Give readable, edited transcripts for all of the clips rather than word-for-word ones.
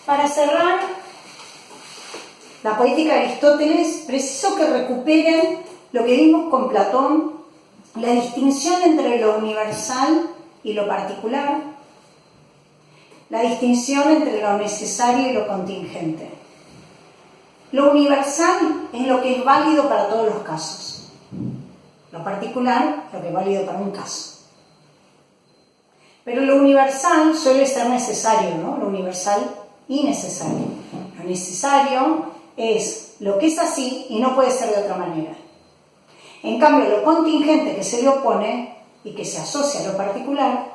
Para cerrar la poética de Aristóteles, preciso que recuperen lo que vimos con Platón, la distinción entre lo universal y lo particular, la distinción entre lo necesario y lo contingente. Lo universal es lo que es válido para todos los casos. Lo particular, lo que es válido para un caso. Pero lo universal suele ser necesario, ¿no? Lo universal y necesario. Lo necesario es lo que es así y no puede ser de otra manera. En cambio, lo contingente que se le opone y que se asocia a lo particular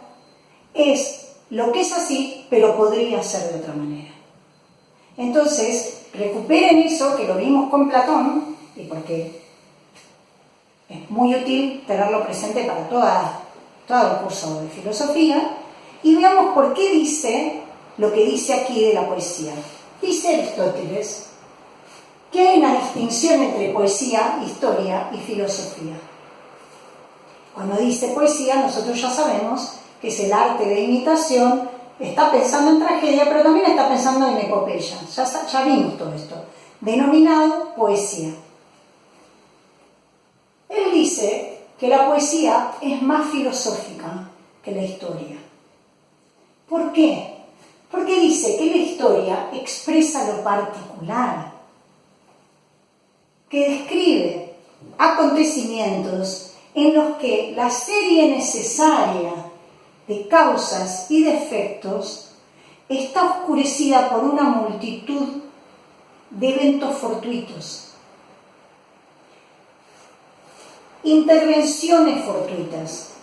es lo que es así, pero podría ser de otra manera. Entonces, recuperen eso que lo vimos con Platón, y porque es muy útil tenerlo presente para todo el curso de filosofía, y veamos por qué dice lo que dice aquí de la poesía. Dice Aristóteles que hay una distinción entre poesía, historia y filosofía. Cuando dice poesía, nosotros ya sabemos que es el arte de imitación, está pensando en tragedia, pero también está pensando en epopeya. Ya vimos todo esto, denominado poesía. Él dice que la poesía es más filosófica que la historia. ¿Por qué? Porque dice que la historia expresa lo particular, que describe acontecimientos en los que la serie necesaria de causas y de efectos está oscurecida por una multitud de eventos fortuitos, intervenciones fortuitas.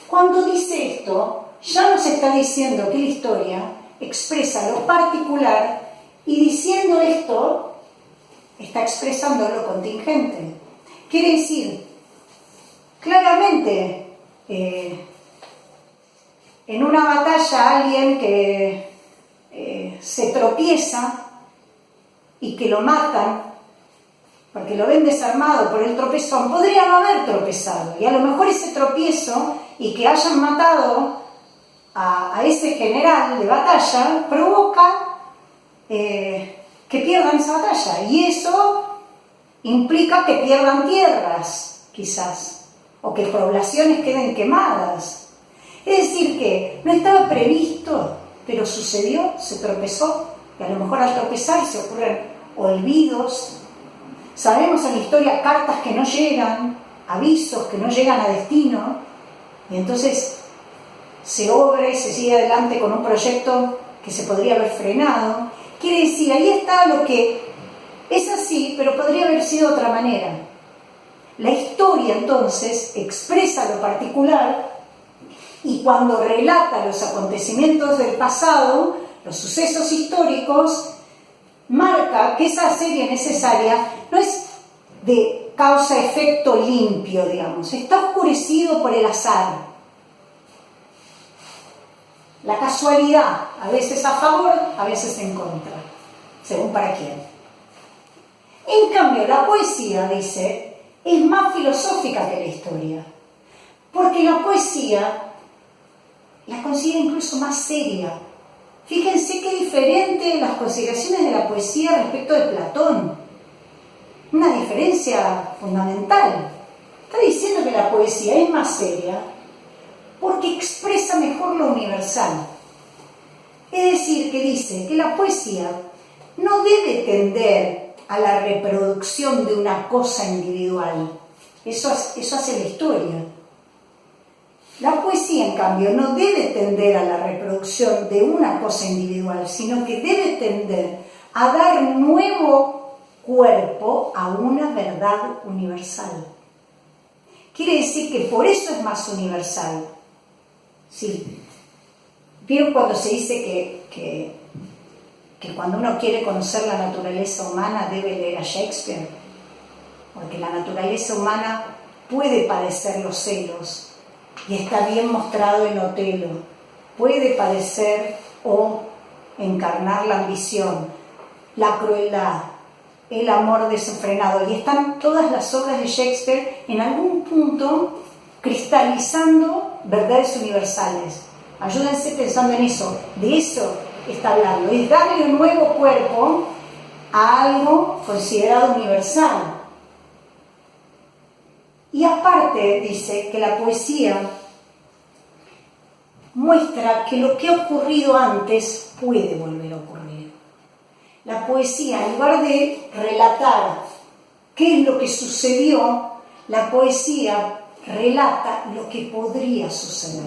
Cuando dice esto, ya nos está diciendo que la historia expresa lo particular y diciendo esto, está expresando lo contingente. Quiere decir, claramente, en una batalla alguien que se tropieza y que lo matan porque lo ven desarmado por el tropezón, podría no haber tropezado, y a lo mejor ese tropiezo y que hayan matado a ese general de batalla provoca que pierdan esa batalla, y eso implica que pierdan tierras, quizás, o que poblaciones queden quemadas. Es decir, que no estaba previsto, pero sucedió, se tropezó, y a lo mejor al tropezar se ocurren olvidos. Sabemos en la historia cartas que no llegan, avisos que no llegan a destino, y entonces se obra y se sigue adelante con un proyecto que se podría haber frenado. Quiere decir, ahí está lo que es así, pero podría haber sido de otra manera. La historia entonces expresa lo particular, y cuando relata los acontecimientos del pasado, los sucesos históricos, marca que esa serie necesaria no es de causa-efecto limpio, digamos, está oscurecido por el azar, la casualidad, a veces a favor, a veces en contra, según para quién. En cambio, la poesía, dice, es más filosófica que la historia, porque la poesía la considera incluso más seria. Fíjense qué diferente las consideraciones de la poesía respecto de Platón. Una diferencia fundamental. Está diciendo que la poesía es más seria porque expresa mejor lo universal. Es decir, que dice que la poesía no debe tender a la reproducción de una cosa individual. Eso hace la historia. La poesía, en cambio, no debe tender a la reproducción de una cosa individual, sino que debe tender a dar nuevo cuerpo a una verdad universal. Quiere decir que por eso es más universal. Sí. ¿Vieron cuando se dice que cuando uno quiere conocer la naturaleza humana debe leer a Shakespeare? Porque la naturaleza humana puede padecer los celos, y está bien mostrado en Otelo. Puede padecer o encarnar la ambición, la crueldad, el amor desenfrenado. Y están todas las obras de Shakespeare en algún punto cristalizando verdades universales. Ayúdense pensando en eso. De eso está hablando, es darle un nuevo cuerpo a algo considerado universal. Y aparte dice que la poesía muestra que lo que ha ocurrido antes puede volver a ocurrir. La poesía, en lugar de relatar qué es lo que sucedió, la poesía relata lo que podría suceder.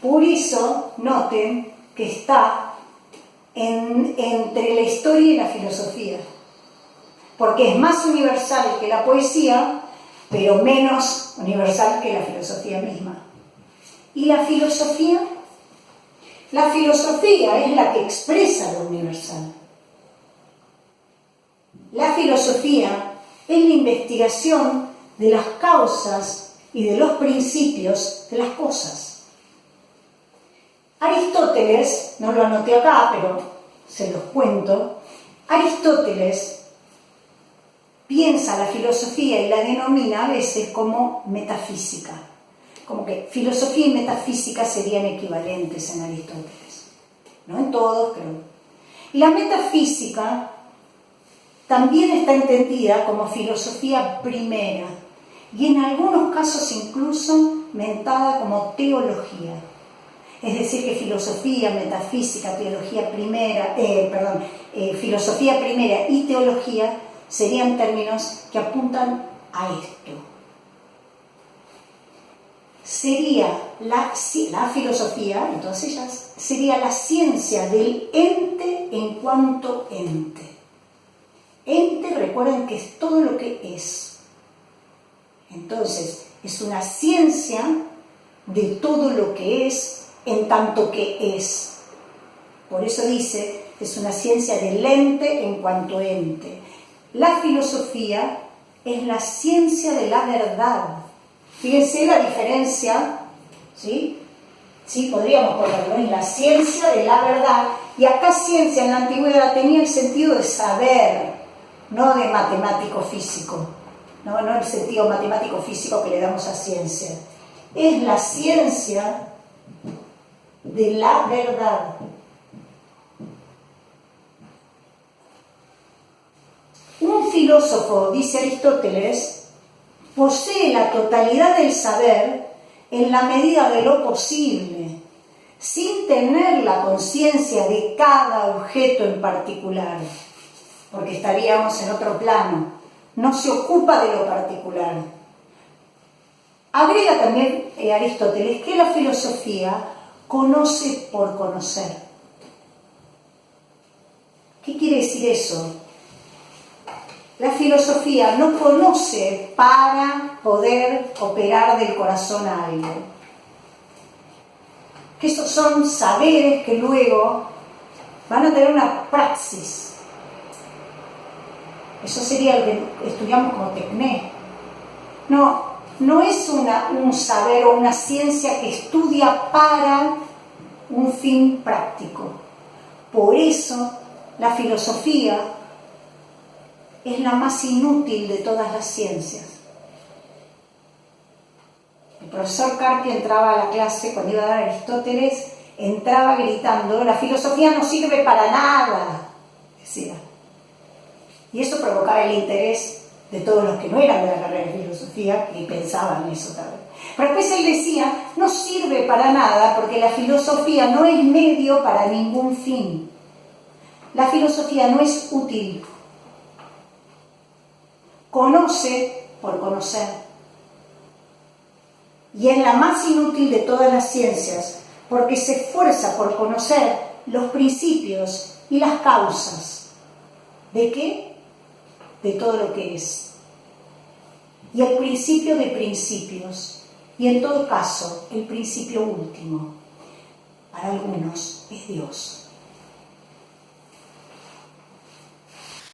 Por eso, noten que está entre la historia y la filosofía, porque es más universal que la poesía, pero menos universal que la filosofía misma. ¿Y la filosofía? La filosofía es la que expresa lo universal. La filosofía es la investigación de las causas y de los principios de las cosas. Aristóteles, no lo anoté acá, pero se los cuento, Aristóteles piensa la filosofía y la denomina a veces como metafísica. Como que filosofía y metafísica serían equivalentes en Aristóteles. No en todos, pero... Y la metafísica también está entendida como filosofía primera y en algunos casos incluso mentada como teología. Es decir, que filosofía, metafísica, teología primera, filosofía primera y teología serían términos que apuntan a esto. Sería la filosofía, en todas ellas, sería la ciencia del ente en cuanto ente. Ente, recuerden que es todo lo que es. Entonces, es una ciencia de todo lo que es en tanto que es. Por eso dice, es una ciencia del ente en cuanto ente. La filosofía es la ciencia de la verdad. Fíjense la diferencia, ¿sí? Sí, podríamos ponerlo en la ciencia de la verdad. Y acá ciencia en la antigüedad tenía el sentido de saber, no de matemático físico. No el sentido matemático físico que le damos a ciencia. Es la ciencia de la verdad. Un filósofo, dice Aristóteles, posee la totalidad del saber en la medida de lo posible, sin tener la conciencia de cada objeto en particular, porque estaríamos en otro plano. No se ocupa de lo particular. Agrega también Aristóteles que la filosofía conoce por conocer. ¿Qué quiere decir eso? La filosofía no conoce para poder operar del corazón a algo. Que esos son saberes que luego van a tener una praxis. Eso sería lo que estudiamos como tecné. No es un saber o una ciencia que estudia para un fin práctico. Por eso la filosofía es la más inútil de todas las ciencias. El profesor Carpi entraba a la clase cuando iba a dar Aristóteles, entraba gritando, la filosofía no sirve para nada, decía. Y eso provocaba el interés de todos los que no eran de la carrera de filosofía y pensaban eso también. Pero después él decía, no sirve para nada porque la filosofía no es medio para ningún fin. La filosofía no es útil. Conoce por conocer. Y es la más inútil de todas las ciencias porque se esfuerza por conocer los principios y las causas. ¿De qué? De todo lo que es. Y el principio de principios. Y en todo caso, el principio último, para algunos, es Dios.